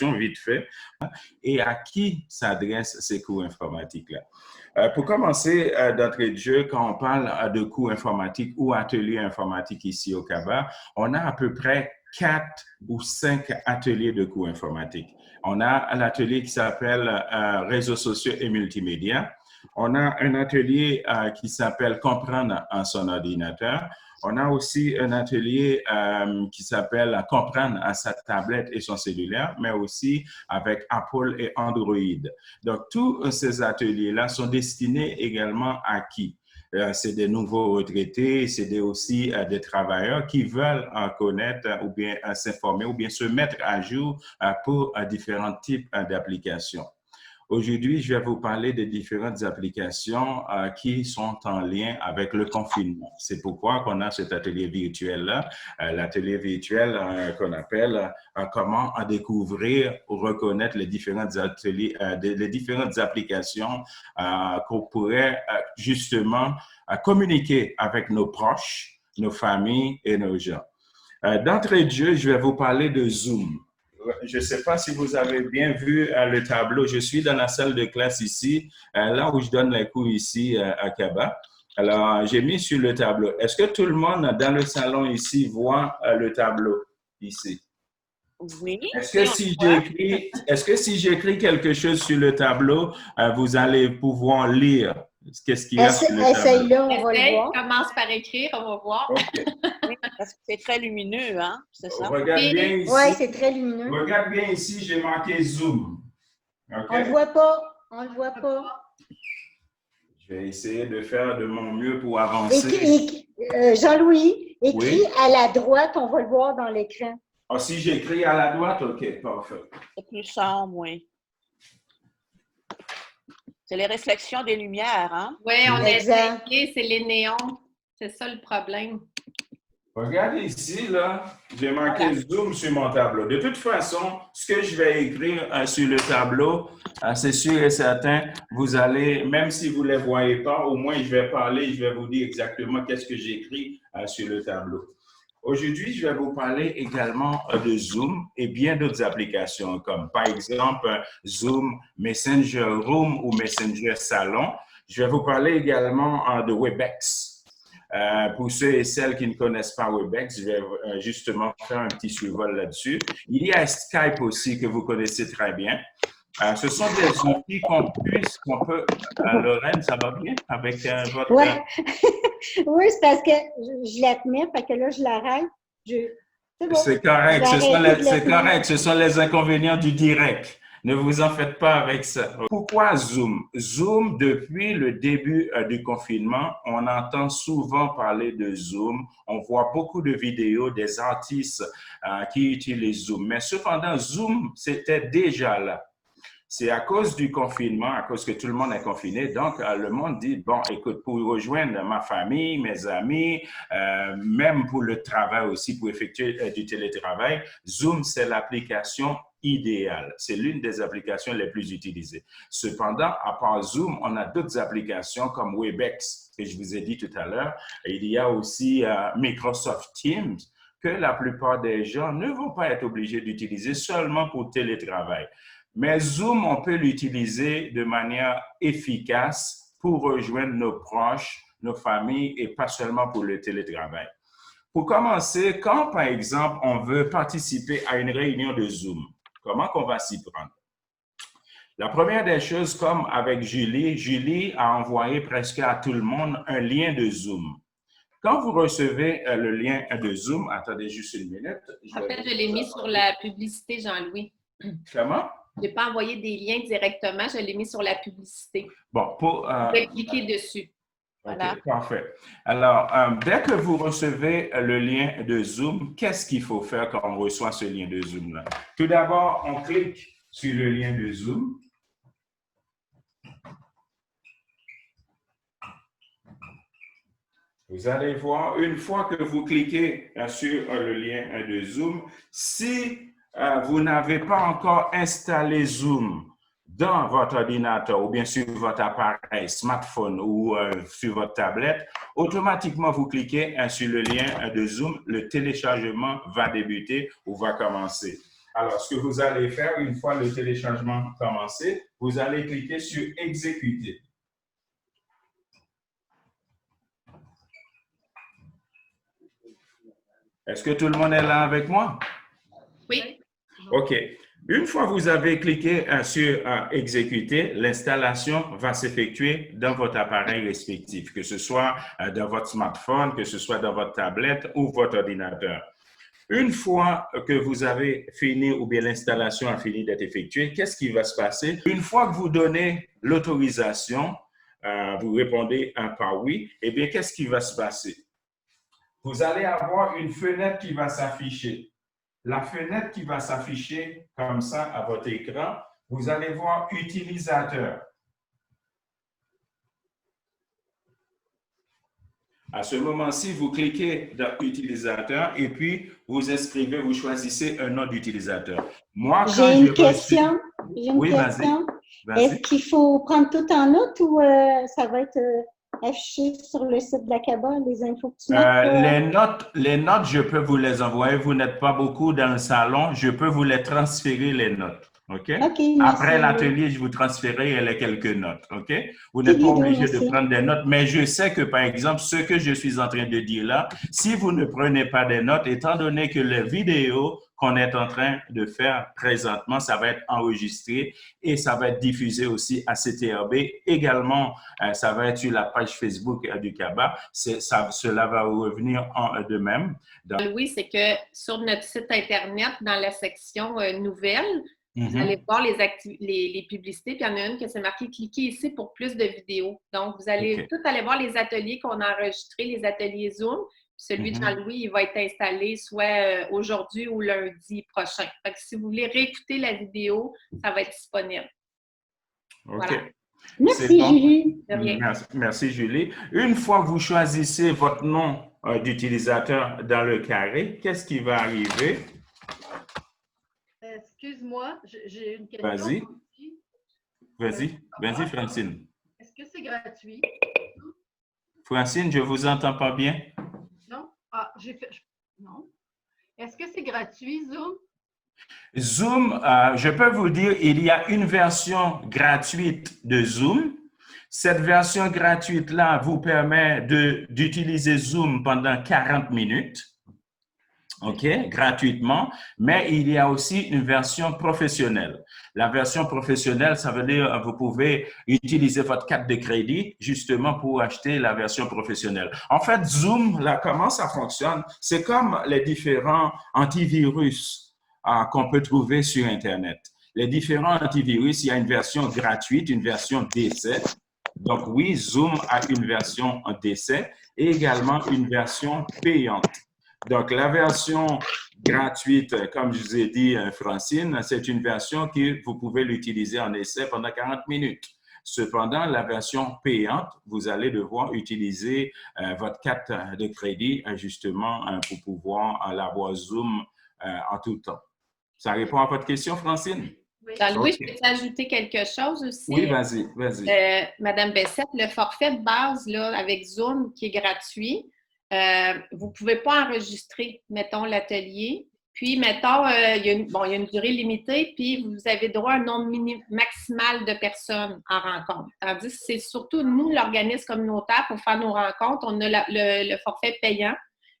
vite fait et à qui s'adressent ces cours informatiques-là. Pour commencer, d'entrée de jeu, quand on parle de cours informatiques ou ateliers informatiques ici au CABA, on a à peu près 4 ou 5 ateliers de cours informatiques. On a l'atelier qui s'appelle réseaux sociaux et multimédia. On a un atelier qui s'appelle comprendre en son ordinateur. On a aussi un atelier qui s'appelle comprendre à sa tablette et son cellulaire, mais aussi avec Apple et Android. Donc, tous ces ateliers-là sont destinés également à qui? C'est des nouveaux retraités, c'est aussi des travailleurs qui veulent connaître ou bien s'informer ou bien se mettre à jour pour différents types d'applications. Aujourd'hui, je vais vous parler des différentes applications qui sont en lien avec le confinement. C'est pourquoi on a cet atelier virtuel-là, l'atelier virtuel qu'on appelle comment découvrir ou reconnaître les différentes les différentes applications qu'on pourrait justement communiquer avec nos proches, nos familles et nos gens. D'entrée de jeu, je vais vous parler de Zoom. Je ne sais pas si vous avez bien vu le tableau. Je suis dans la salle de classe ici, là où je donne les cours ici à CABA. Alors, j'ai mis sur le tableau. Est-ce que tout le monde dans le salon ici voit le tableau ici? Oui. Est-ce que si j'écris quelque chose sur le tableau, vous allez pouvoir lire qu'est-ce qu'il y a sur le tableau? Essaye-le, on va le voir. Commence par écrire, on va voir. Okay. Oui, parce que c'est très lumineux, hein? C'est ça? Regarde bien ici. Oui, c'est très lumineux. Regarde bien ici, j'ai marqué Zoom. Okay? On ne le voit pas. On ne le voit pas. Je vais essayer de faire de mon mieux pour avancer. Jean-Louis, écris oui? à la droite, on va le voir dans l'écran. Ah, si j'écris à la droite, OK, parfait. C'est plus sombre, oui. C'est les réflexions des lumières, hein? Oui, on est attaqué, c'est les néons. C'est ça le problème. Regardez ici, là, j'ai marqué Zoom sur mon tableau. De toute façon, ce que je vais écrire sur le tableau, c'est sûr et certain, vous allez, même si vous ne les voyez pas, au moins je vais parler, je vais vous dire exactement qu'est-ce que j'écris sur le tableau. Aujourd'hui, je vais vous parler également de Zoom et bien d'autres applications comme par exemple Zoom, Messenger Room ou Messenger Salon. Je vais vous parler également de WebEx. Pour ceux et celles qui ne connaissent pas WebEx, je vais justement faire un petit survol là-dessus. Il y a Skype aussi que vous connaissez très bien. Ce sont des outils qu'on peut... Lorraine, ça va bien avec votre... Oui, oui, c'est parce que je la tenais, fait que là, je l'arrête. C'est bon. C'est correct, c'est correct. Ce sont les inconvénients du direct. Ne vous en faites pas avec ça. Pourquoi Zoom? Zoom, depuis le début du confinement, on entend souvent parler de Zoom. On voit beaucoup de vidéos des artistes qui utilisent Zoom. Mais cependant, Zoom, c'était déjà là. C'est à cause du confinement, à cause que tout le monde est confiné. Donc, le monde dit, bon, écoute, pour rejoindre ma famille, mes amis, même pour le travail aussi, pour effectuer du télétravail, Zoom, c'est l'application idéale. C'est l'une des applications les plus utilisées. Cependant, à part Zoom, on a d'autres applications comme WebEx, que je vous ai dit tout à l'heure. Il y a aussi Microsoft Teams, que la plupart des gens ne vont pas être obligés d'utiliser seulement pour télétravail. Mais Zoom, on peut l'utiliser de manière efficace pour rejoindre nos proches, nos familles et pas seulement pour le télétravail. Pour commencer, quand par exemple on veut participer à une réunion de Zoom, comment qu'on va s'y prendre? La première des choses, comme avec Julie, Julie a envoyé presque à tout le monde un lien de Zoom. Quand vous recevez le lien de Zoom, attendez juste une minute. En fait, je l'ai mis sur la publicité, Jean-Louis. Comment? Je n'ai pas envoyé des liens directement, je l'ai mis sur la publicité. Bon, vous pouvez cliquer dessus. Voilà. OK, parfait. Alors, dès que vous recevez le lien de Zoom, qu'est-ce qu'il faut faire quand on reçoit ce lien de Zoom-là? Tout d'abord, on clique sur le lien de Zoom. Vous allez voir, une fois que vous cliquez sur le lien de Zoom, si vous n'avez pas encore installé Zoom dans votre ordinateur ou bien sur votre appareil, smartphone ou sur votre tablette, automatiquement vous cliquez sur le lien de Zoom, le téléchargement va débuter ou va commencer. Alors, ce que vous allez faire, une fois le téléchargement commencé, vous allez cliquer sur « Exécuter ». Est-ce que tout le monde est là avec moi? Oui. OK. Une fois que vous avez cliqué sur « Exécuter », l'installation va s'effectuer dans votre appareil respectif, que ce soit dans votre smartphone, que ce soit dans votre tablette ou votre ordinateur. Une fois que vous avez fini ou bien l'installation a fini d'être effectuée, qu'est-ce qui va se passer? Une fois que vous donnez l'autorisation, vous répondez par oui, eh bien, qu'est-ce qui va se passer? Vous allez avoir une fenêtre qui va s'afficher. La fenêtre qui va s'afficher comme ça à votre écran, vous allez voir « Utilisateur ». À ce moment-ci, vous cliquez dans « Utilisateur » et puis vous inscrivez, vous choisissez un nom d'utilisateur. Moi, j'ai une question. Oui, vas-y. Est-ce qu'il faut prendre tout en note ou ça va être affiché sur le site de l'Aqaba, les infos que tu mets? Les notes, je peux vous les envoyer. Vous n'êtes pas beaucoup dans le salon. Je peux vous les transférer, les notes. OK? Après l'atelier, je vous transférerai les quelques notes. OK? Vous n'êtes pas obligé de prendre des notes, mais je sais que, par exemple, ce que je suis en train de dire là, si vous ne prenez pas des notes, étant donné que les vidéos qu'on est en train de faire présentement, ça va être enregistré et ça va être diffusé aussi à CTRB. Également, ça va être sur la page Facebook du CABA. Cela va revenir de même. Oui, c'est que sur notre site Internet, dans la section nouvelles, vous allez voir les publicités, puis il y en a une que c'est marqué « Cliquez ici pour plus de vidéos ». Donc, vous allez tout aller voir les ateliers qu'on a enregistrés, les ateliers Zoom. Celui de Jean-Louis, il va être installé soit aujourd'hui ou lundi prochain. Fait que si vous voulez réécouter la vidéo, ça va être disponible. OK. Voilà. Merci, bon. Julie. De rien. Merci, Julie. Une fois que vous choisissez votre nom d'utilisateur dans le carré, qu'est-ce qui va arriver? Excuse-moi, j'ai une question. Vas-y, Francine. Est-ce que c'est gratuit? Francine, je ne vous entends pas bien. Non? Ah, non. Est-ce que c'est gratuit, Zoom? Zoom, je peux vous dire, il y a une version gratuite de Zoom. Cette version gratuite-là vous permet d'utiliser Zoom pendant 40 minutes. OK, gratuitement, mais il y a aussi une version professionnelle. La version professionnelle, ça veut dire vous pouvez utiliser votre carte de crédit justement pour acheter la version professionnelle. En fait, Zoom, là, comment ça fonctionne? C'est comme les différents antivirus qu'on peut trouver sur Internet. Les différents antivirus, il y a une version gratuite, une version d'essai. Donc oui, Zoom a une version en d'essai et également une version payante. Donc, la version gratuite, comme je vous ai dit, Francine, c'est une version que vous pouvez l'utiliser en essai pendant 40 minutes. Cependant, la version payante, vous allez devoir utiliser votre carte de crédit justement pour pouvoir l'avoir Zoom en tout temps. Ça répond à votre question, Francine? Oui. Jean-Louis, je peux t'ajouter quelque chose aussi? Oui, vas-y. Madame Bessette, le forfait de base là, avec Zoom qui est gratuit, vous ne pouvez pas enregistrer, mettons, l'atelier. Puis, mettons, il y a une durée limitée, puis vous avez droit à un nombre maximal de personnes en rencontre. Tandis que c'est surtout nous, l'organisme communautaire, pour faire nos rencontres, on a le forfait payant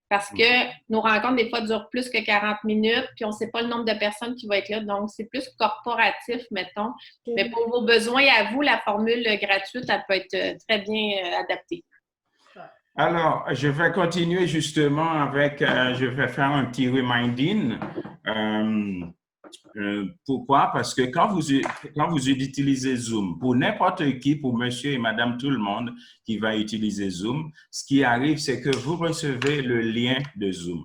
parce que nos rencontres, des fois, durent plus que 40 minutes, puis on ne sait pas le nombre de personnes qui vont être là. Donc, c'est plus corporatif, mettons. Mais pour vos besoins à vous, la formule gratuite, elle peut être très bien adaptée. Alors, je vais continuer justement avec, je vais faire un petit reminding. Pourquoi? Parce que quand vous utilisez Zoom, pour n'importe qui, pour monsieur et madame tout le monde qui va utiliser Zoom, ce qui arrive, c'est que vous recevez le lien de Zoom.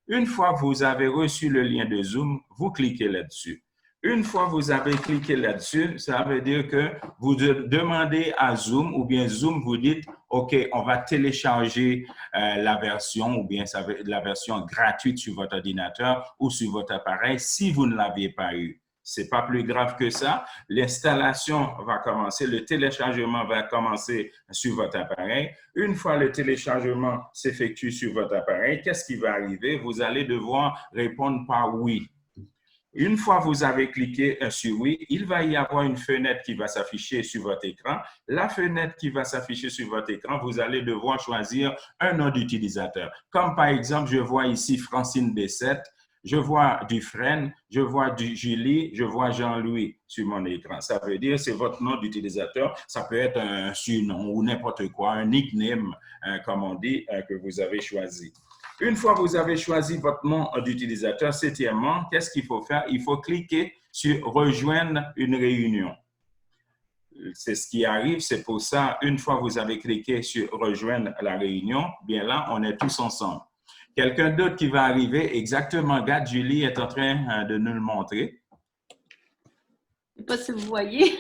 Une fois que vous avez reçu le lien de Zoom, vous cliquez là-dessus. Une fois que vous avez cliqué là-dessus, ça veut dire que vous demandez à Zoom ou bien Zoom vous dit « OK, on va télécharger la version ou bien la version gratuite sur votre ordinateur ou sur votre appareil si vous ne l'aviez pas eu. » C'est pas plus grave que ça. L'installation va commencer, le téléchargement va commencer sur votre appareil. Une fois le téléchargement s'effectue sur votre appareil, qu'est-ce qui va arriver? Vous allez devoir répondre par « oui ». Une fois que vous avez cliqué sur oui, il va y avoir une fenêtre qui va s'afficher sur votre écran. La fenêtre qui va s'afficher sur votre écran, vous allez devoir choisir un nom d'utilisateur. Comme par exemple, je vois ici Francine B7, je vois Dufresne, je vois Julie, je vois Jean-Louis sur mon écran. Ça veut dire c'est votre nom d'utilisateur. Ça peut être un surnom ou n'importe quoi, un nickname, comme on dit, que vous avez choisi. Une fois que vous avez choisi votre nom d'utilisateur, septièmement, qu'est-ce qu'il faut faire? Il faut cliquer sur « Rejoindre une réunion ». C'est ce qui arrive, c'est pour ça, une fois que vous avez cliqué sur « Rejoindre la réunion », bien là, on est tous ensemble. Quelqu'un d'autre qui va arriver, exactement, regarde, Julie est en train de nous le montrer. Je ne sais pas si vous voyez.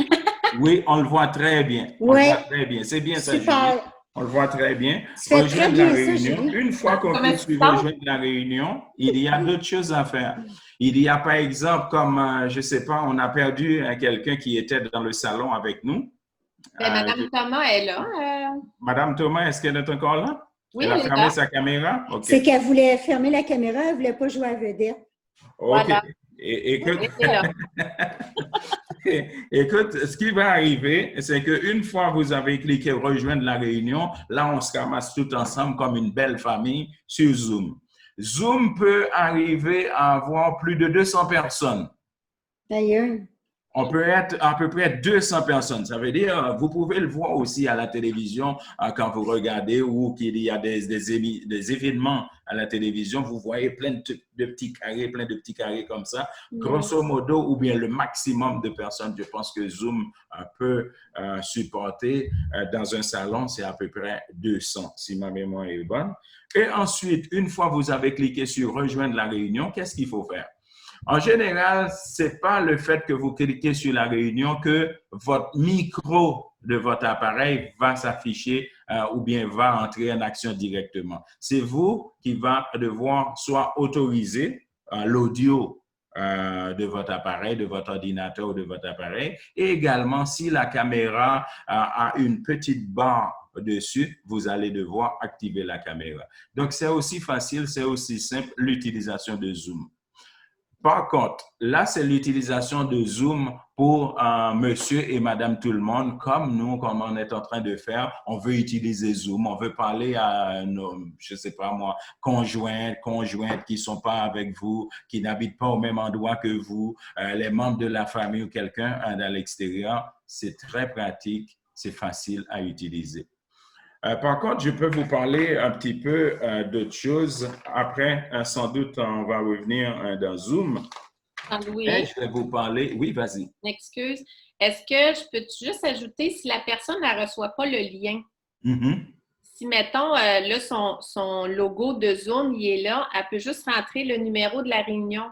Oui, on le voit très bien. On le voit très bien. C'est bien ça, Julie. On le voit très bien. Rejoindre la réunion. Une fois qu'on clique sur rejoindre la réunion, il y a d'autres choses à faire. Il y a par exemple, comme, je ne sais pas, on a perdu quelqu'un qui était dans le salon avec nous. Madame Thomas est là. Madame Thomas, est-ce qu'elle est encore là? Oui, elle a fermé sa caméra? Okay. C'est qu'elle voulait fermer la caméra, elle ne voulait pas jouer à vedette. OK. Voilà. Écoute, ce qui va arriver, c'est qu'une fois que vous avez cliqué « Rejoindre la réunion », là, on se ramasse tout ensemble comme une belle famille sur Zoom. Zoom peut arriver à avoir plus de 200 personnes. D'ailleurs. On peut être à peu près 200 personnes. Ça veut dire, vous pouvez le voir aussi à la télévision quand vous regardez ou qu'il y a des événements à la télévision. Vous voyez plein de petits carrés comme ça. Grosso modo, ou bien le maximum de personnes, je pense que Zoom peut supporter dans un salon, c'est à peu près 200, si ma mémoire est bonne. Et ensuite, une fois que vous avez cliqué sur « Rejoindre la réunion », qu'est-ce qu'il faut faire? En général, ce n'est pas le fait que vous cliquez sur la réunion que votre micro de votre appareil va s'afficher ou bien va entrer en action directement. C'est vous qui va devoir soit autoriser l'audio de votre appareil, de votre ordinateur ou de votre appareil, et également si la caméra a une petite barre dessus, vous allez devoir activer la caméra. Donc, c'est aussi facile, c'est aussi simple l'utilisation de Zoom. Par contre, là, c'est l'utilisation de Zoom pour monsieur et madame tout le monde, comme nous, comme on est en train de faire. On veut utiliser Zoom, on veut parler à nos, je ne sais pas moi, conjointes qui ne sont pas avec vous, qui n'habitent pas au même endroit que vous, les membres de la famille ou quelqu'un à l'extérieur. C'est très pratique, c'est facile à utiliser. Par contre, je peux vous parler un petit peu d'autres choses. Après, sans doute, on va revenir dans Zoom. Oui. Et je vais vous parler. Oui, vas-y. Excuse. Est-ce que je peux juste ajouter, si la personne ne reçoit pas le lien, si, mettons, là, son logo de Zoom, il est là, elle peut juste rentrer le numéro de la réunion.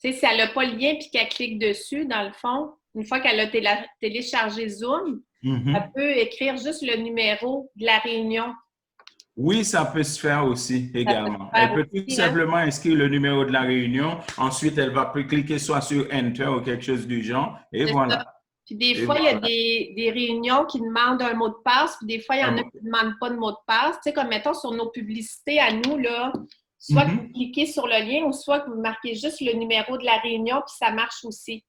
Tu sais, si elle n'a pas le lien puis qu'elle clique dessus, dans le fond, une fois qu'elle a téléchargé Zoom, elle peut écrire juste le numéro de la réunion. Oui, ça peut se faire aussi également. Elle peut tout simplement inscrire le numéro de la réunion. Ensuite, elle va cliquer soit sur Enter ou quelque chose du genre. Et voilà. Ça. Puis des fois, il y a des réunions qui demandent un mot de passe. Puis des fois, il y en a qui ne demandent pas de mot de passe. Tu sais, comme mettons sur nos publicités à nous, là, soit que vous cliquez sur le lien ou soit que vous marquez juste le numéro de la réunion, puis ça marche aussi.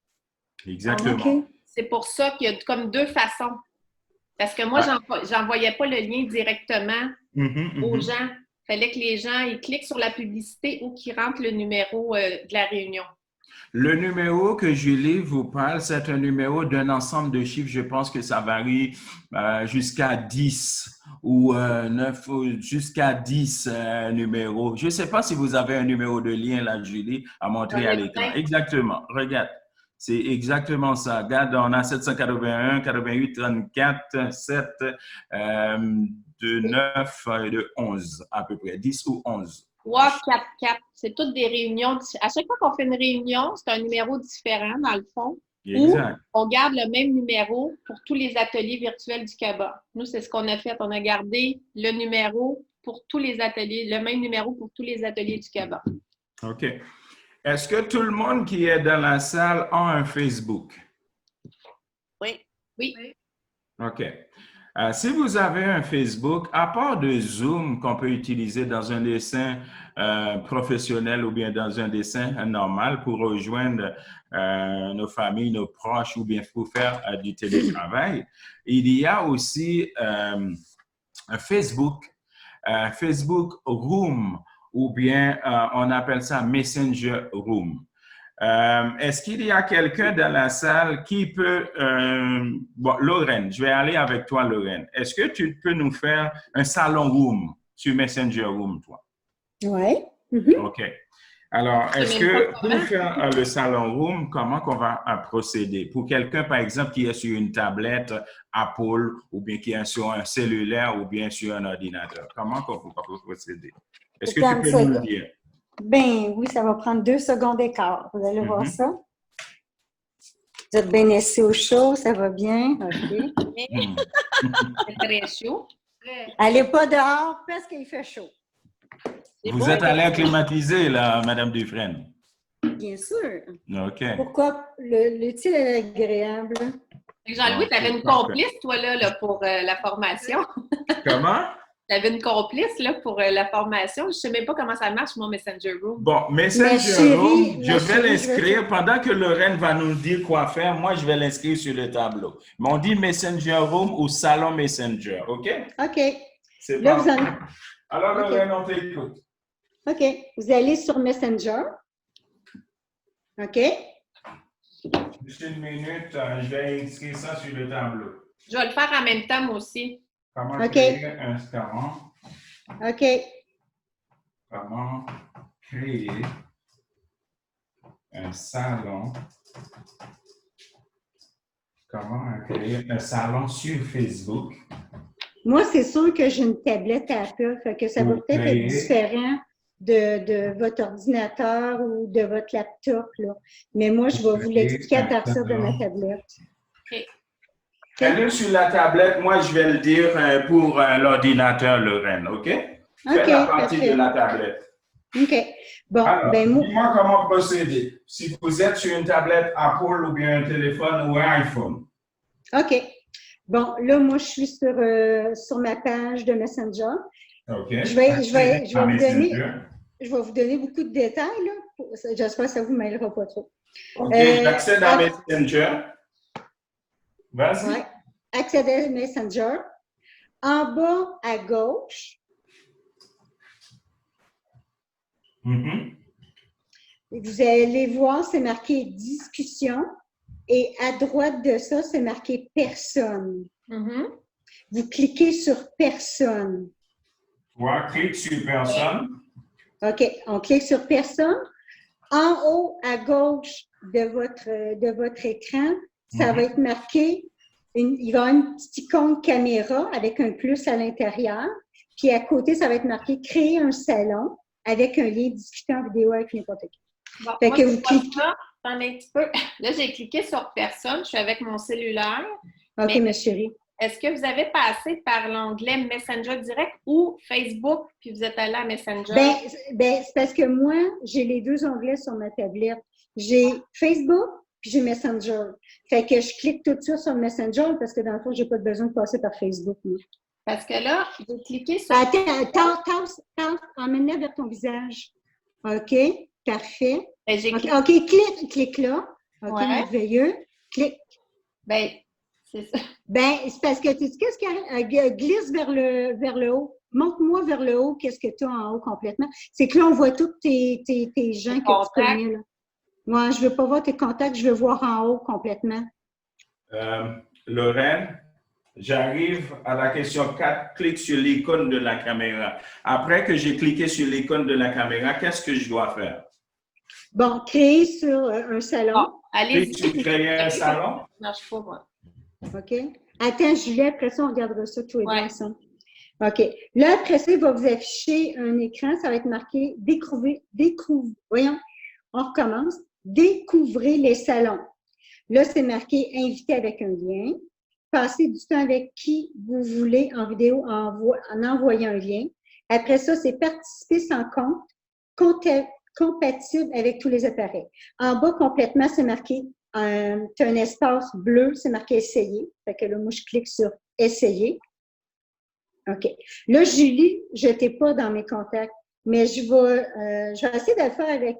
Exactement. Donc, c'est pour ça qu'il y a comme deux façons. Parce que moi, j'envoyais pas le lien directement aux gens. Il fallait que les gens ils cliquent sur la publicité ou qu'ils rentrent le numéro de la réunion. Le numéro que Julie vous parle, c'est un numéro d'un ensemble de chiffres. Je pense que ça varie jusqu'à 10 ou 9, jusqu'à 10 numéros. Je ne sais pas si vous avez un numéro de lien, là, Julie, à montrer à l'écran. Exactement. Regarde. C'est exactement ça. Regarde, on a 781, 88, 34, 7, de 9 et de 11 à peu près, 10 ou 11. 3, 4, 4. C'est toutes des réunions. À chaque fois qu'on fait une réunion, c'est un numéro différent dans le fond. Exact. Ou on garde le même numéro pour tous les ateliers virtuels du CABA. Nous, c'est ce qu'on a fait. On a gardé le numéro pour tous les ateliers, le même numéro pour tous les ateliers du CABA. OK. Est-ce que tout le monde qui est dans la salle a un Facebook? Oui. Oui. OK. Si vous avez un Facebook, à part de Zoom qu'on peut utiliser dans un dessin professionnel ou bien dans un dessin normal pour rejoindre nos familles, nos proches ou bien pour faire du télétravail, il y a aussi un Facebook, Facebook Room ou bien on appelle ça Messenger Room. Est-ce qu'il y a quelqu'un dans la salle qui peut... bon, Lorraine, je vais aller avec toi, Lorraine. Est-ce que tu peux nous faire un salon room sur Messenger Room, toi? Oui. OK. Alors, est-ce que pour faire le salon room, comment qu'on va procéder? Pour quelqu'un, par exemple, qui est sur une tablette Apple ou bien qui est sur un cellulaire ou bien sur un ordinateur, comment qu'on va procéder? Est-ce que tu peux nous le dire? Ben oui, ça va prendre 2 secondes d'écart. Vous allez voir ça. Vous êtes bien assis au chaud, ça va bien. OK. C'est très chaud. Allez pas dehors parce qu'il fait chaud. Vous êtes à l'air climatisé, là, Madame Dufresne? Bien sûr. OK. Pourquoi l'utile est agréable? Jean-Louis, tu avais une complice, toi, là pour la formation. Comment? Tu avais une complice là, pour la formation. Je ne sais même pas comment ça marche, mon Messenger Room. Bon, Messenger Room, je vais l'inscrire. Pendant que Lorraine va nous dire quoi faire, moi, je vais l'inscrire sur le tableau. Mais on dit Messenger Room ou Salon Messenger, OK? OK. C'est Là, bon. vous en... Alors, Lorraine, on t'écoute. OK. Vous allez sur Messenger. OK. Juste une minute, je vais inscrire ça sur le tableau. Je vais le faire en même temps, moi aussi. Comment créer un salon? OK. Comment créer un salon? Comment créer un salon sur Facebook? Moi, c'est sûr que j'ai une tablette Apple, fait que ça va peut-être être différent de votre ordinateur ou de votre laptop, là. Mais moi, je vais vous l'expliquer à partir de ma tablette. OK. Fais-le sur la tablette, moi je vais le dire pour l'ordinateur, Lorraine, OK? Fais la partie de la tablette. OK. Bon, alors, ben moi... dis-moi comment procéder. Si vous êtes sur une tablette Apple ou bien un téléphone ou un iPhone. OK. Bon, là, moi, je suis sur ma page de Messenger. OK. Je vais vous donner beaucoup de détails, là. J'espère que ça ne vous mêlera pas trop. OK, j'accède à Messenger. Vas-y. Ouais. Accéder à Messenger. En bas à gauche, vous allez voir, c'est marqué discussion. Et à droite de ça, c'est marqué personne. Vous cliquez sur personne. Ouais, clique sur personne. OK, on clique sur personne. En haut à gauche de votre écran, ça va être marqué, il va y avoir une petite icône caméra avec un plus à l'intérieur. Puis à côté, ça va être marqué « Créer un salon » avec un lien discuter en vidéo avec n'importe qui. Bon, fait moi, que vous cliquez. Un petit peu. Là, j'ai cliqué sur personne. Je suis avec mon cellulaire. OK, ma chérie. Est-ce que vous avez passé par l'onglet Messenger direct ou Facebook, puis vous êtes allé à Messenger? Ben, c'est parce que moi, j'ai les 2 onglets sur ma tablette. J'ai Facebook, puis j'ai Messenger. Fait que je clique tout de suite sur Messenger parce que dans le fond, j'ai pas besoin de passer par Facebook. Moi. Parce que là, vous cliquez sur... Attends, emmène-la vers ton visage. OK, parfait. OK, clique là. OK, merveilleux. Clique. Ben, c'est ça. Ben, c'est parce que tu sais qu'est-ce qui glisse vers le haut. Montre-moi vers le haut qu'est-ce que tu as en haut complètement. C'est que là, on voit tous tes gens que tu connais. Là. Moi, je ne veux pas voir tes contacts, je veux voir en haut complètement. Lorraine, j'arrive à la question 4. Clique sur l'icône de la caméra. Après que j'ai cliqué sur l'icône de la caméra, qu'est-ce que je dois faire? Bon, créer sur un salon. Bon, allez-y. Clique sur créer un salon. Ça ne marche pas, moi. OK. Attends, Julie, après ça, on regardera ça tous les deux ensemble. OK. Là, après ça, il va vous afficher un écran. Ça va être marqué voyons, on recommence. Découvrez les salons. Là, c'est marqué inviter avec un lien. Passez du temps avec qui vous voulez en vidéo en envoyant un lien. Après ça, c'est participer sans compte, compatible avec tous les appareils. En bas, complètement, c'est marqué, tu as un espace bleu, c'est marqué essayer. Fait que là, moi, je clique sur essayer. OK. Là, Julie, je n'étais pas dans mes contacts, mais je vais essayer de le faire avec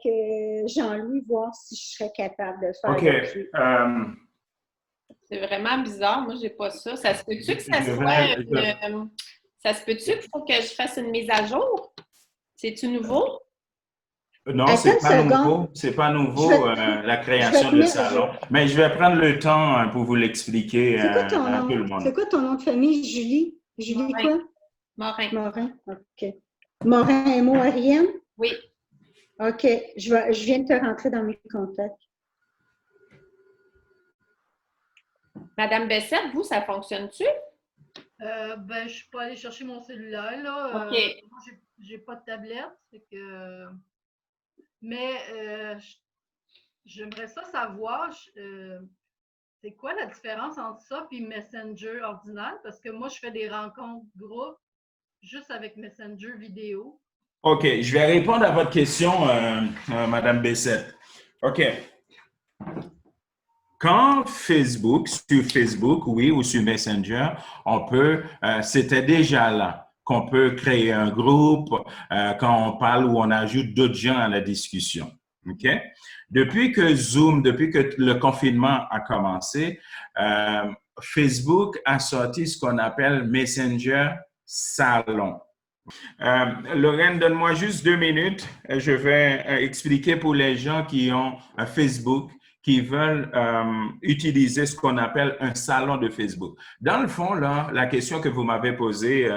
Jean-Louis, voir si je serais capable de le faire OK. avec lui. C'est vraiment bizarre. Moi, j'ai pas ça. Ça se peut-tu que ça Je soit vais- ça se peut-tu qu'il faut que je fasse une mise à jour? C'est-tu nouveau? Non, Attends c'est une pas seconde. nouveau. C'est pas nouveau, la je création vais te de mettre- salon. Mais je vais prendre le temps pour vous l'expliquer C'est quoi ton à tout le nom? monde. C'est quoi ton nom de famille, Julie? Julie Morin. quoi? Morin. Morin. OK. Morin M-O-R-I-N? Oui. OK. Je viens de te rentrer dans mes contacts. Madame Bessette, vous, ça fonctionne-tu? Ben, je suis pas allée chercher mon cellulaire, là. OK. Moi, j'ai pas de tablette. Mais j'aimerais ça savoir, c'est quoi la différence entre ça et Messenger ordinaire? Parce que moi, je fais des rencontres groupes juste avec Messenger vidéo. OK, je vais répondre à votre question, Madame Bessette. OK. Quand Facebook, sur Facebook, oui, ou sur Messenger, on peut, c'était déjà là qu'on peut créer un groupe quand on parle ou on ajoute d'autres gens à la discussion. OK? Depuis que Zoom, depuis que le confinement a commencé, Facebook a sorti ce qu'on appelle Messenger Salon. Lorraine, donne-moi juste 2 minutes. Je vais expliquer pour les gens qui ont un Facebook, qui veulent utiliser ce qu'on appelle un salon de Facebook. Dans le fond, là, la question que vous m'avez posée,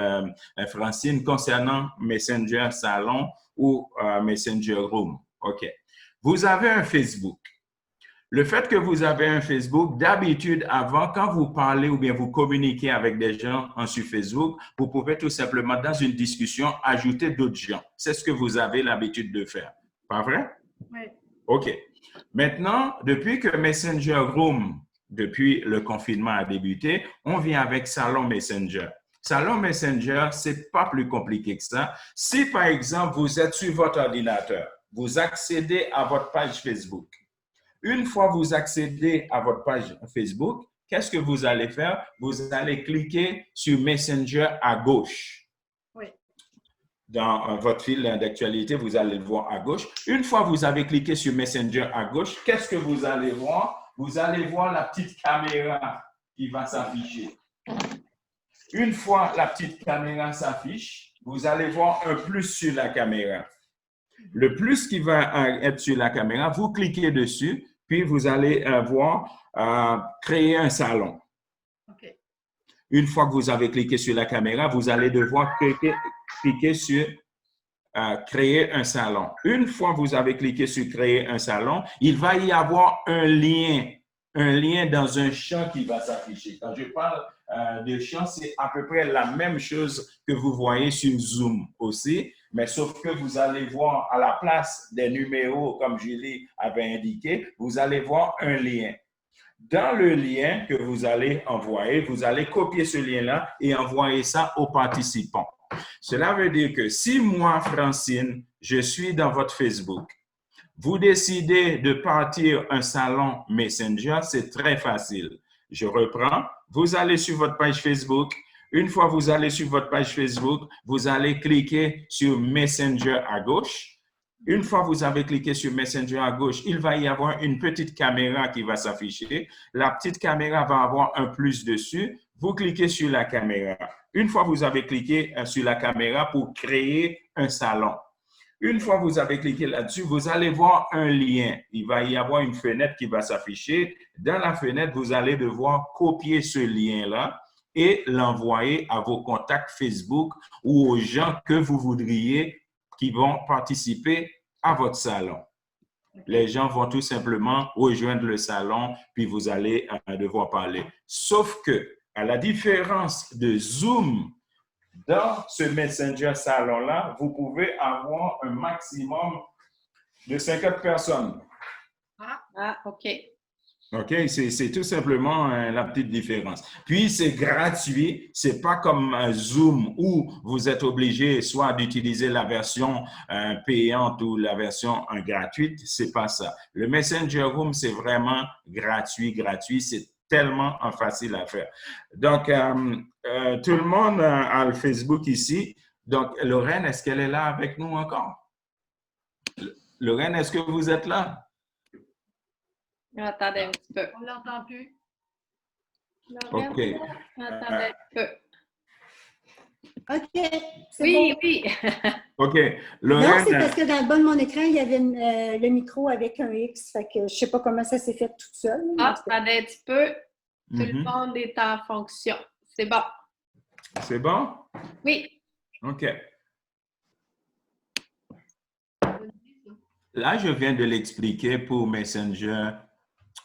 Francine, concernant Messenger Salon ou Messenger Room. OK. Vous avez un Facebook. Le fait que vous avez un Facebook, d'habitude, avant, quand vous parlez ou bien vous communiquez avec des gens sur Facebook, vous pouvez tout simplement, dans une discussion, ajouter d'autres gens. C'est ce que vous avez l'habitude de faire. Pas vrai? Oui. OK. Maintenant, depuis que Messenger Room, depuis le confinement a débuté, on vient avec Salon Messenger. Salon Messenger, c'est pas plus compliqué que ça. Si, par exemple, vous êtes sur votre ordinateur, vous accédez à votre page Facebook. Une fois vous accédez à votre page Facebook, qu'est-ce que vous allez faire? Vous allez cliquer sur Messenger à gauche. Oui. Dans votre fil d'actualité, vous allez le voir à gauche. Une fois que vous avez cliqué sur Messenger à gauche, qu'est-ce que vous allez voir? Vous allez voir la petite caméra qui va s'afficher. Une fois la petite caméra s'affiche, vous allez voir un plus sur la caméra. Le plus qui va être sur la caméra, vous cliquez dessus, puis vous allez voir créer un salon. OK. Une fois que vous avez cliqué sur la caméra, vous allez devoir cliquer sur créer un salon. Une fois que vous avez cliqué sur créer un salon, il va y avoir un lien dans un champ qui va s'afficher. Quand je parle de champ, c'est à peu près la même chose que vous voyez sur Zoom aussi, mais sauf que vous allez voir à la place des numéros, comme Julie avait indiqué, vous allez voir un lien. Dans le lien que vous allez envoyer, vous allez copier ce lien-là et envoyer ça aux participants. Cela veut dire que si moi, Francine, je suis dans votre Facebook, vous décidez de partir un salon Messenger, c'est très facile. Je reprends, vous allez sur votre page Facebook. Une fois que vous allez sur votre page Facebook, vous allez cliquer sur Messenger à gauche. Une fois que vous avez cliqué sur Messenger à gauche, il va y avoir une petite caméra qui va s'afficher. La petite caméra va avoir un plus dessus. Vous cliquez sur la caméra. Une fois que vous avez cliqué sur la caméra pour créer un salon, une fois que vous avez cliqué là-dessus, vous allez voir un lien. Il va y avoir une fenêtre qui va s'afficher. Dans la fenêtre, vous allez devoir copier ce lien-là et l'envoyer à vos contacts Facebook ou aux gens que vous voudriez qui vont participer à votre salon. Les gens vont tout simplement rejoindre le salon, puis vous allez devoir parler. Sauf que, à la différence de Zoom, dans ce Messenger Salon-là, vous pouvez avoir un maximum de 50 personnes. Ah, OK. OK? C'est tout simplement la petite différence. Puis, c'est gratuit. C'est pas comme Zoom où vous êtes obligé soit d'utiliser la version payante ou la version gratuite. C'est pas ça. Le Messenger Room, c'est vraiment gratuit. C'est tellement facile à faire. Donc, tout le monde a le Facebook ici. Donc, Lorraine, est-ce qu'elle est là avec nous encore? Lorraine, est-ce que vous êtes là? Attendez un petit peu. On ne l'entend plus. OK. Attendez un peu. OK, c'est Oui, bon. oui. OK. Non, Lorraine, c'est parce que dans le bas de mon écran, il y avait le micro avec un X. Fait que je ne sais pas comment ça s'est fait tout seul. Attendez un petit peu. Tout le Mhm. monde est en fonction. C'est bon. C'est bon? Oui. OK. Là, je viens de l'expliquer pour Messenger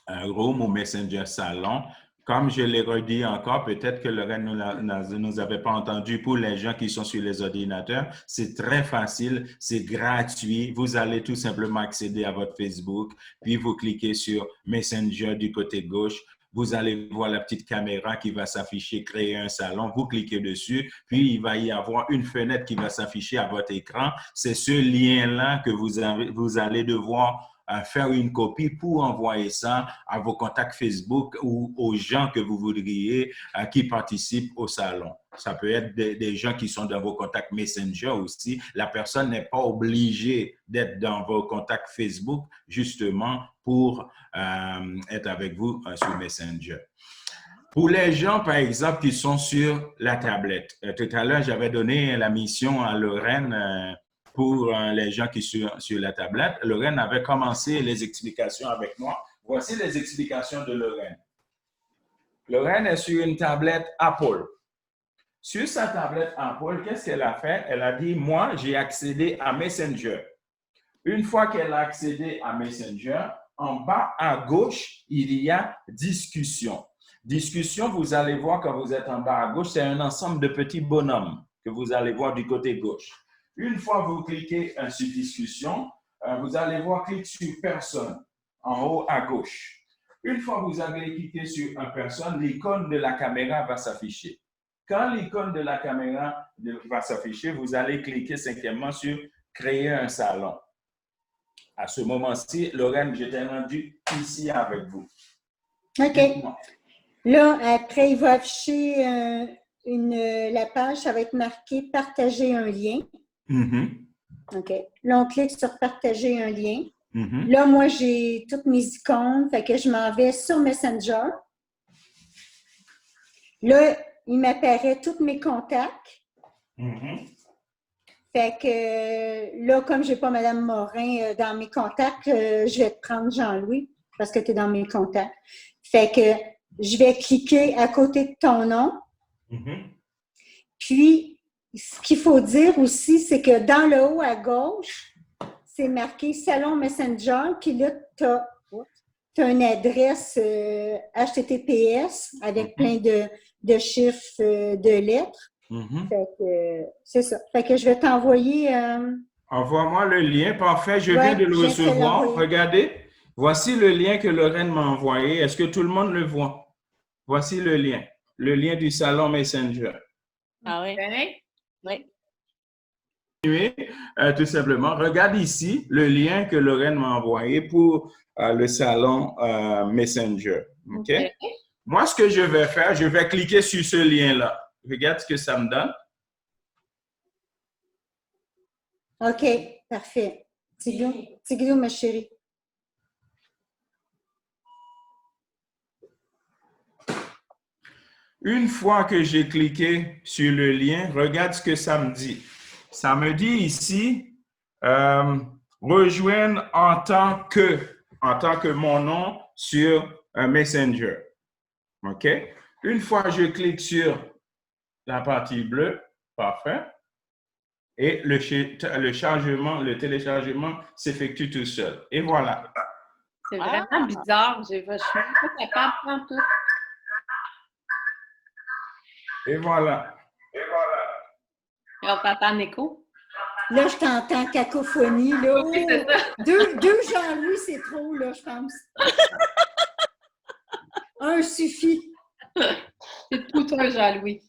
Room ou Messenger Salon. Comme je l'ai redit encore, peut-être que Lorraine ne nous avait pas entendu. Pour les gens qui sont sur les ordinateurs, c'est très facile, c'est gratuit. Vous allez tout simplement accéder à votre Facebook, puis vous cliquez sur Messenger du côté gauche. Vous allez voir la petite caméra qui va s'afficher, créer un salon. Vous cliquez dessus, puis il va y avoir une fenêtre qui va s'afficher à votre écran. C'est ce lien-là que vous allez devoir faire une copie pour envoyer ça à vos contacts Facebook ou aux gens que vous voudriez qui participent au salon. Ça peut être des gens qui sont dans vos contacts Messenger aussi. La personne n'est pas obligée d'être dans vos contacts Facebook justement pour être avec vous sur Messenger. Pour les gens, par exemple, qui sont sur la tablette, tout à l'heure, j'avais donné la mission à Lorraine pour les gens qui sont sur la tablette. Lorraine avait commencé les explications avec moi. Voici les explications de Lorraine. Lorraine est sur une tablette Apple. Sur sa tablette Apple, qu'est-ce qu'elle a fait? Elle a dit, moi, j'ai accédé à Messenger. Une fois qu'elle a accédé à Messenger, en bas à gauche, il y a discussion. Discussion, vous allez voir quand vous êtes en bas à gauche, c'est un ensemble de petits bonhommes que vous allez voir du côté gauche. Une fois que vous cliquez sur discussion, vous allez voir cliquer sur personne en haut à gauche. Une fois que vous avez cliqué sur une personne, l'icône de la caméra va s'afficher. Quand l'icône de la caméra va s'afficher, vous allez cliquer cinquièmement sur créer un salon. À ce moment-ci, Lorraine, je t'ai rendu ici avec vous. OK. Là, après, il va afficher la page, ça va être marqué « Partager un lien ». OK. Là, on clique sur « Partager un lien ». Là, moi, j'ai toutes mes icônes, fait que je m'en vais sur Messenger. Là, il m'apparaît tous mes contacts. Fait que là, comme je n'ai pas Mme Morin dans mes contacts, je vais te prendre Jean-Louis parce que tu es dans mes contacts. Fait que je vais cliquer à côté de ton nom. Puis, ce qu'il faut dire aussi, c'est que dans le haut à gauche, c'est marqué Salon Messenger. Puis là, tu as une adresse HTTPS avec plein de chiffres, de lettres. Fait que c'est ça. Fait que je vais t'envoyer. Envoie-moi le lien. Parfait, je viens de le recevoir. Regardez. Voici le lien que Lorraine m'a envoyé. Est-ce que tout le monde le voit? Voici le lien du salon Messenger. Ah oui? Oui. Tout simplement. Regarde ici le lien que Lorraine m'a envoyé pour le salon Messenger. OK? Moi, ce que je vais faire, je vais cliquer sur ce lien-là. Regarde ce que ça me donne. OK, parfait. Tiglou, ma chérie. Une fois que j'ai cliqué sur le lien, regarde ce que ça me dit. Ça me dit ici, rejoindre en tant que mon nom sur un Messenger. OK? Une fois que je clique sur la partie bleue, parfait. Et le téléchargement s'effectue tout seul. Et voilà. C'est vraiment bizarre. Je ne suis pas capable de prendre tout. Et voilà. Et on t'entend en écho? Là, je t'entends cacophonie. Là. Oui, c'est ça. Deux Jean-Louis, c'est trop, là, je pense. Un suffit. C'est tout un Jean-Louis.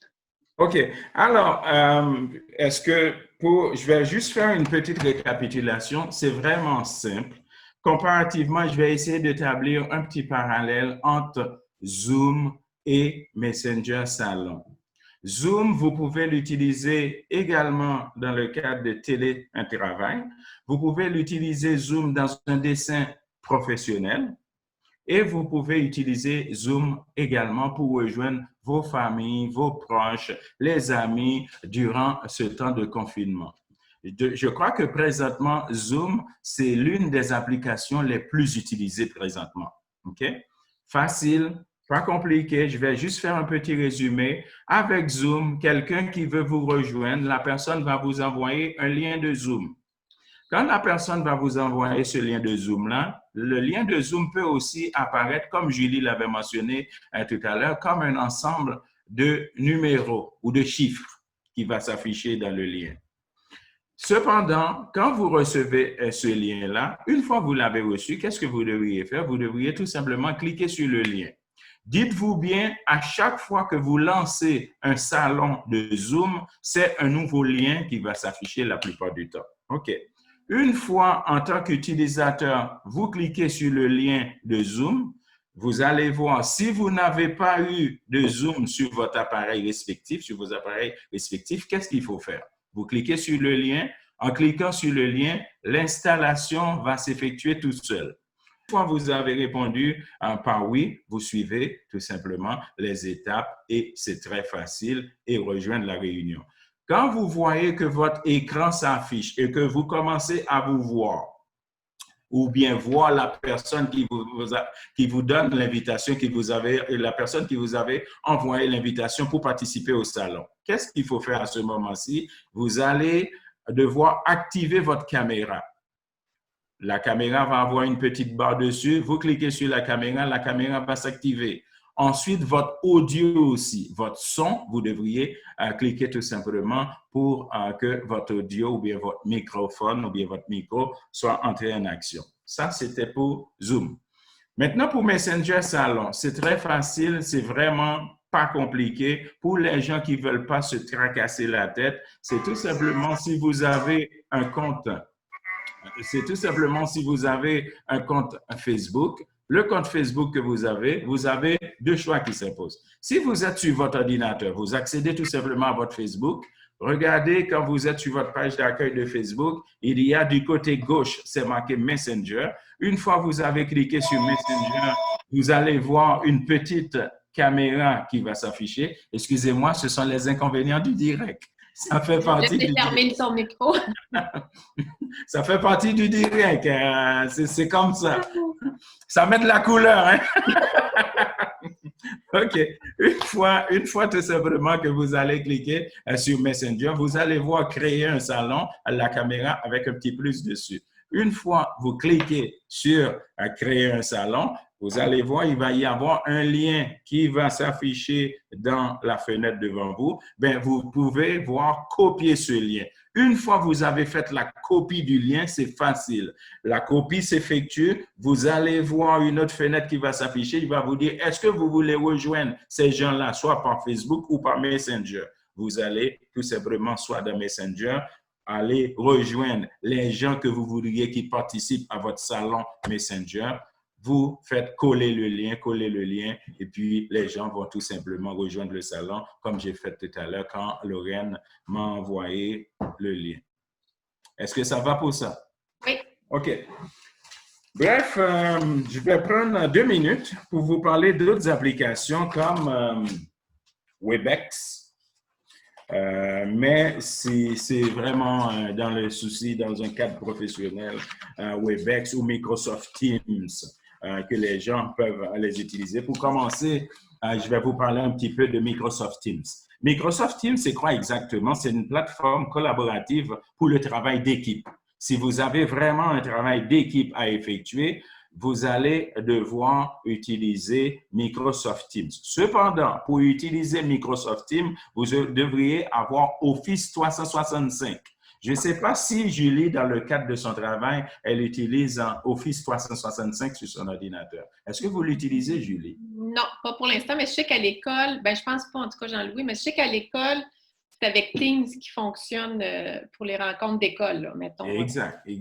OK. Alors, je vais juste faire une petite récapitulation. C'est vraiment simple. Comparativement, je vais essayer d'établir un petit parallèle entre Zoom et Messenger Salon. Zoom, vous pouvez l'utiliser également dans le cadre de télétravail. Vous pouvez l'utiliser Zoom dans un dessin professionnel. Et vous pouvez utiliser Zoom également pour rejoindre vos familles, vos proches, les amis durant ce temps de confinement. Je crois que présentement, Zoom, c'est l'une des applications les plus utilisées présentement. OK? Facile, pas compliqué. Je vais juste faire un petit résumé. Avec Zoom, quelqu'un qui veut vous rejoindre, la personne va vous envoyer un lien de Zoom. Quand la personne va vous envoyer ce lien de Zoom-là, le lien de Zoom peut aussi apparaître, comme Julie l'avait mentionné tout à l'heure, comme un ensemble de numéros ou de chiffres qui va s'afficher dans le lien. Cependant, quand vous recevez ce lien-là, une fois que vous l'avez reçu, qu'est-ce que vous devriez faire? Vous devriez tout simplement cliquer sur le lien. Dites-vous bien, à chaque fois que vous lancez un salon de Zoom, c'est un nouveau lien qui va s'afficher la plupart du temps. OK. Une fois, en tant qu'utilisateur, vous cliquez sur le lien de Zoom, vous allez voir, si vous n'avez pas eu de Zoom sur votre appareil respectif, sur vos appareils respectifs, qu'est-ce qu'il faut faire? Vous cliquez sur le lien. En cliquant sur le lien, l'installation va s'effectuer toute seule. Une fois que vous avez répondu par oui, vous suivez tout simplement les étapes et c'est très facile et rejoindre la réunion. Quand vous voyez que votre écran s'affiche et que vous commencez à vous voir, ou bien voir la personne qui vous donne l'invitation, la personne qui vous avait envoyé l'invitation pour participer au salon, qu'est-ce qu'il faut faire à ce moment-ci? Vous allez devoir activer votre caméra. La caméra va avoir une petite barre dessus. Vous cliquez sur la caméra va s'activer. Ensuite, votre audio aussi, votre son, vous devriez cliquer tout simplement pour que votre audio ou bien votre microphone ou bien votre micro soit entré en action. Ça, c'était pour Zoom. Maintenant, pour Messenger Salon, c'est très facile, c'est vraiment pas compliqué. Pour les gens qui ne veulent pas se tracasser la tête, c'est tout simplement si vous avez un compte. C'est tout simplement si vous avez un compte Facebook. Le compte Facebook que vous avez deux choix qui s'imposent. Si vous êtes sur votre ordinateur, vous accédez tout simplement à votre Facebook. Regardez, quand vous êtes sur votre page d'accueil de Facebook, il y a du côté gauche, c'est marqué Messenger. Une fois que vous avez cliqué sur Messenger, vous allez voir une petite caméra qui va s'afficher. Excusez-moi, ce sont les inconvénients du direct. Ça fait partie du direct. Son micro. Ça fait partie du direct. C'est comme ça. Ça met de la couleur. Hein? OK. Une fois tout simplement que vous allez cliquer sur Messenger, vous allez voir créer un salon à la caméra avec un petit plus dessus. Une fois vous cliquez sur créer un salon, vous allez voir, il va y avoir un lien qui va s'afficher dans la fenêtre devant vous. Bien, vous pouvez voir copier ce lien. Une fois que vous avez fait la copie du lien, c'est facile. La copie s'effectue. Vous allez voir une autre fenêtre qui va s'afficher. Il va vous dire, est-ce que vous voulez rejoindre ces gens-là, soit par Facebook ou par Messenger? Vous allez tout simplement, soit dans Messenger, aller rejoindre les gens que vous voudriez qui participent à votre salon Messenger. Vous faites coller le lien, et puis les gens vont tout simplement rejoindre le salon, comme j'ai fait tout à l'heure quand Lorraine m'a envoyé le lien. Est-ce que ça va pour ça? Oui. OK. Bref, je vais prendre 2 minutes pour vous parler d'autres applications comme Webex. Mais c'est vraiment dans le souci, dans un cadre professionnel, Webex ou Microsoft Teams. Que les gens peuvent les utiliser. Pour commencer, je vais vous parler un petit peu de Microsoft Teams. Microsoft Teams, c'est quoi exactement? C'est une plateforme collaborative pour le travail d'équipe. Si vous avez vraiment un travail d'équipe à effectuer, vous allez devoir utiliser Microsoft Teams. Cependant, pour utiliser Microsoft Teams, vous devriez avoir Office 365. Je ne sais pas si Julie, dans le cadre de son travail, elle utilise Office 365 sur son ordinateur. Est-ce que vous l'utilisez, Julie? Non, pas pour l'instant, mais je sais qu'à l'école, je pense pas en tout cas Jean-Louis, mais je sais qu'à l'école, c'est avec Teams qui fonctionne pour les rencontres d'école, là, mettons. Exact. Oui,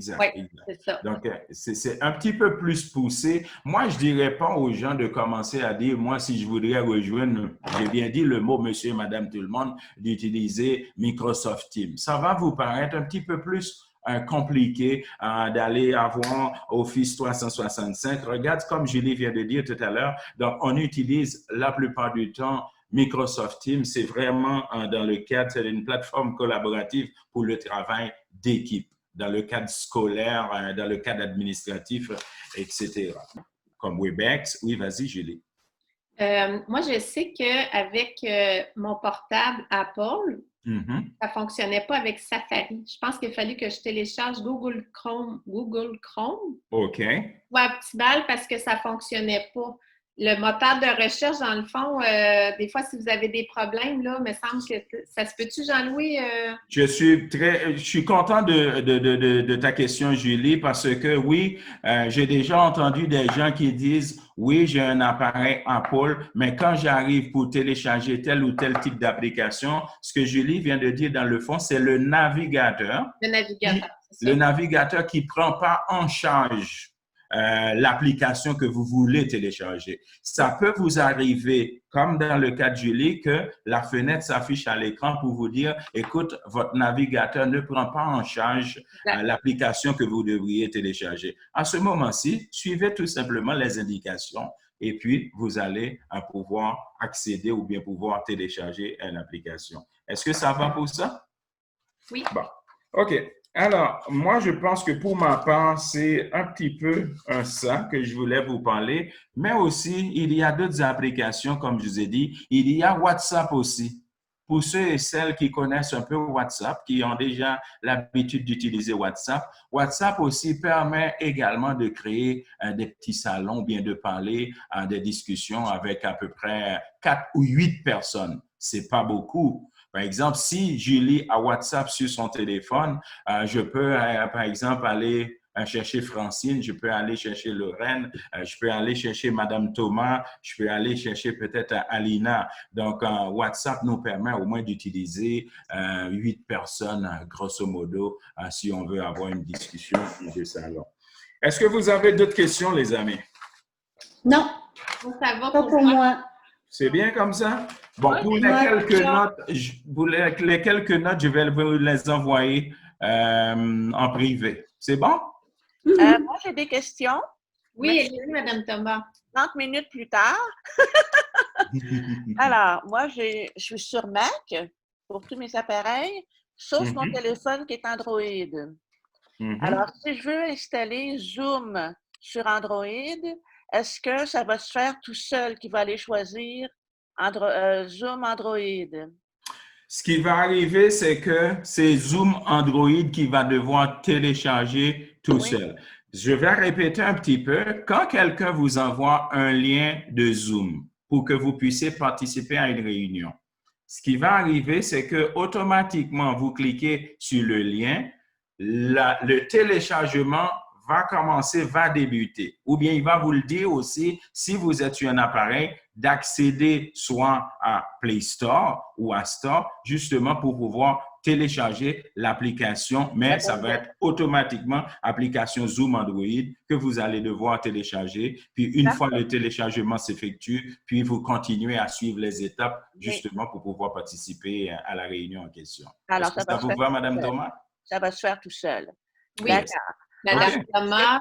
c'est ça. Donc, c'est un petit peu plus poussé. Moi, je ne dirais pas aux gens de commencer à dire, moi, si je voudrais rejoindre, j'ai bien dit le mot monsieur, madame, tout le monde, d'utiliser Microsoft Teams. Ça va vous paraître un petit peu plus compliqué d'aller avoir Office 365. Regarde, comme Julie vient de dire tout à l'heure, donc on utilise la plupart du temps Microsoft Teams. C'est vraiment dans le cadre, c'est une plateforme collaborative pour le travail d'équipe, dans le cadre scolaire, dans le cadre administratif, etc. Comme Webex. Oui, vas-y, Julie. Moi, je sais qu'avec mon portable Apple, ça ne fonctionnait pas avec Safari. Je pense qu'il fallait que je télécharge Google Chrome. OK. Ou à petit bal parce que ça ne fonctionnait pas. Le moteur de recherche, dans le fond, des fois, si vous avez des problèmes, là, me semble que ça se peut-tu, Jean-Louis? Je suis content de ta question, Julie, parce que oui, j'ai déjà entendu des gens qui disent oui, j'ai un appareil Apple, mais quand j'arrive pour télécharger tel ou tel type d'application, ce que Julie vient de dire dans le fond, c'est le navigateur. Le navigateur, c'est ça. Le navigateur qui ne prend pas en charge l'application que vous voulez télécharger. Ça peut vous arriver, comme dans le cas de Julie, que la fenêtre s'affiche à l'écran pour vous dire, écoute, votre navigateur ne prend pas en charge l'application que vous devriez télécharger. À ce moment-ci, suivez tout simplement les indications et puis vous allez pouvoir accéder ou bien pouvoir télécharger une application. Est-ce que ça va pour ça? Oui. Bon, OK. Alors, moi, je pense que pour ma part, c'est un petit peu ça que je voulais vous parler, mais aussi, il y a d'autres applications, comme je vous ai dit. Il y a WhatsApp aussi. Pour ceux et celles qui connaissent un peu WhatsApp, qui ont déjà l'habitude d'utiliser WhatsApp, WhatsApp aussi permet également de créer des petits salons, bien de parler, des discussions avec à peu près 4 ou 8 personnes. C'est pas beaucoup. Par exemple, si Julie a WhatsApp sur son téléphone, je peux, par exemple, aller chercher Francine, je peux aller chercher Lorraine, je peux aller chercher Madame Thomas, je peux aller chercher peut-être Alina. Donc, WhatsApp nous permet au moins d'utiliser 8 personnes, grosso modo, si on veut avoir une discussion de salon. Est-ce que vous avez d'autres questions, les amis? Non, Ça va pas pour moi. C'est bien comme ça? Bon, pour les quelques notes, je vais vous les envoyer en privé. C'est bon? Moi, j'ai des questions. Oui, Madame Thomas. 30 minutes plus tard. Alors, moi, je suis sur Mac pour tous mes appareils, sauf mon téléphone qui est Android. Alors, si je veux installer Zoom sur Android, est-ce que ça va se faire tout seul qui va aller choisir Zoom Android? Ce qui va arriver, c'est que c'est Zoom Android qui va devoir télécharger tout seul. Je vais répéter un petit peu. Quand quelqu'un vous envoie un lien de Zoom pour que vous puissiez participer à une réunion, ce qui va arriver, c'est que automatiquement, vous cliquez sur le lien, le téléchargement va commencer, va débuter. Ou bien il va vous le dire aussi, si vous êtes sur un appareil, d'accéder soit à Play Store ou à Store, justement pour pouvoir télécharger l'application, mais ça va être automatiquement application Zoom Android que vous allez devoir télécharger. Puis une fois le téléchargement s'effectue, puis vous continuez à suivre les étapes justement pour pouvoir participer à la réunion en question. Alors, ça vous va, Madame Thomas? Ça va se faire tout seul. Oui. D'accord. Madame Thomas,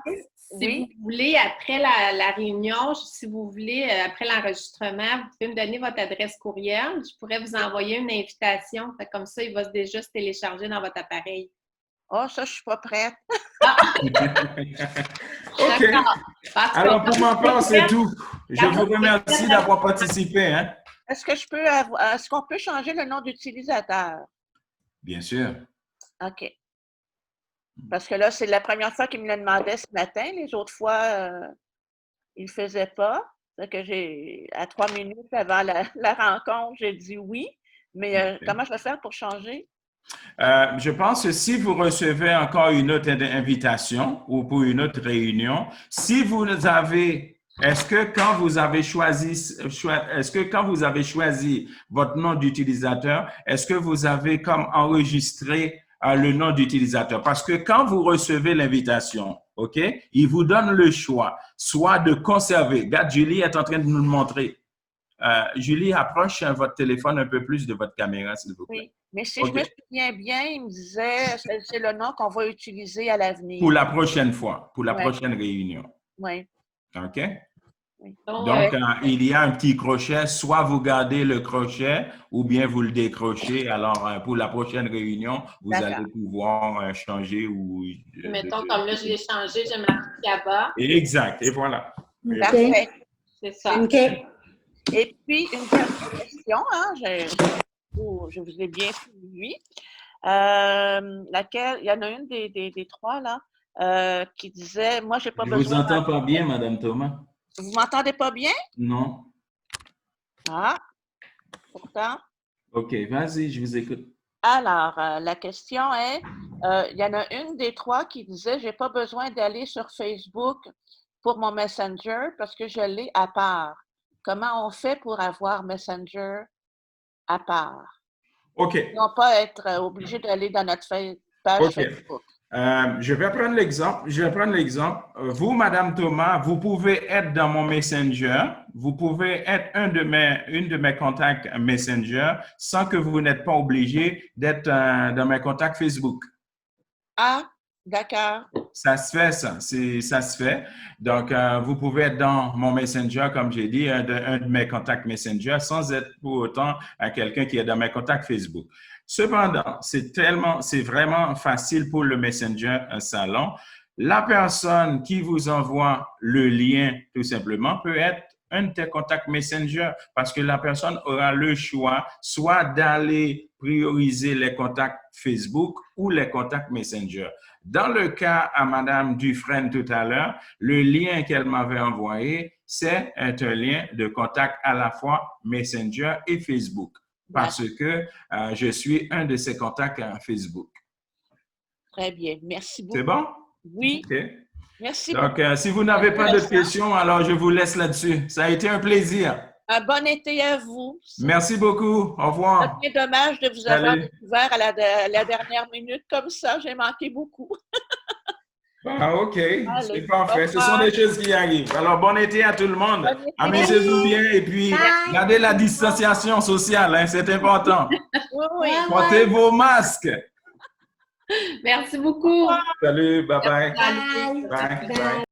si vous voulez, après la réunion, si vous voulez, après l'enregistrement, vous pouvez me donner votre adresse courriel. Je pourrais vous envoyer une invitation. Comme ça, il va déjà se télécharger dans votre appareil. Oh, ça, je ne suis pas prête. OK. Alors, pour ma part, c'est tout. Je vous remercie d'avoir participé. Hein? Est-ce qu'on peut changer le nom d'utilisateur? Bien sûr. OK. Parce que là, c'est la première fois qu'il me le demandait ce matin. Les autres fois, il ne le faisait pas. C'est que à 3 minutes avant la rencontre, j'ai dit oui. Mais comment je vais faire pour changer? Je pense que si vous recevez encore une autre invitation ou pour une autre réunion, si vous avez est-ce que quand vous avez choisi votre nom d'utilisateur, est-ce que vous avez comme enregistré le nom d'utilisateur? Parce que quand vous recevez l'invitation, OK, il vous donne le choix, soit de conserver. Regarde, Julie est en train de nous le montrer. Julie, approche votre téléphone un peu plus de votre caméra, s'il vous plaît. Oui, mais si je me souviens bien, il me disait c'est le nom qu'on va utiliser à l'avenir. Pour la prochaine fois, pour la prochaine réunion. Oui. OK? Oui. Donc, il y a un petit crochet. Soit vous gardez le crochet ou bien vous le décrochez. Alors, pour la prochaine réunion, vous allez pouvoir changer ou… Mettons, comme là, je l'ai changé, j'ai marqué là-bas. Exact. Et voilà. Parfait. C'est ça. OK. Et puis, une dernière question, hein, je vous ai bien suivi. Laquelle, il y en a une des trois, là, qui disait, moi, j'ai pas besoin… Je vous entends pas bien, Madame Thomas. Vous m'entendez pas bien? Non. Ah, pourtant. OK, vas-y, je vous écoute. Alors, la question est, il y en a une des trois qui disait, j'ai pas besoin d'aller sur Facebook pour mon Messenger parce que je l'ai à part. Comment on fait pour avoir Messenger à part? OK. Non pas être obligé d'aller dans notre page Facebook. Je vais prendre l'exemple. Vous, Madame Thomas, vous pouvez être dans mon Messenger. Vous pouvez être une de mes contacts Messenger sans que vous n'êtes pas obligé d'être dans mes contacts Facebook. Ah, d'accord. Ça se fait, ça se fait. Donc, vous pouvez être dans mon Messenger, comme j'ai dit, un de mes contacts Messenger, sans être pour autant quelqu'un qui est dans mes contacts Facebook. Cependant, c'est vraiment facile pour le Messenger Salon. La personne qui vous envoie le lien, tout simplement, peut être un de tes contacts Messenger parce que la personne aura le choix soit d'aller prioriser les contacts Facebook ou les contacts Messenger. Dans le cas à Madame Dufresne tout à l'heure, le lien qu'elle m'avait envoyé, c'est un lien de contact à la fois Messenger et Facebook parce que je suis un de ses contacts à Facebook. Très bien. Merci beaucoup. C'est bon? Oui. Okay. Merci Donc, beaucoup. si vous n'avez pas de questions, alors je vous laisse là-dessus. Ça a été un plaisir. Un bon été à vous. Merci beaucoup. Au revoir. C'est dommage de vous avoir découvert à la dernière minute comme ça. J'ai manqué beaucoup. Ah, OK. C'est parfait. Ce sont des choses qui arrivent. Alors, bon été à tout le monde. Amusez-vous bien et puis gardez la distanciation sociale. Hein, c'est important. Oui. Portez vos masques. Merci beaucoup. Salut. Bye-bye. Bye. Bye. Bye.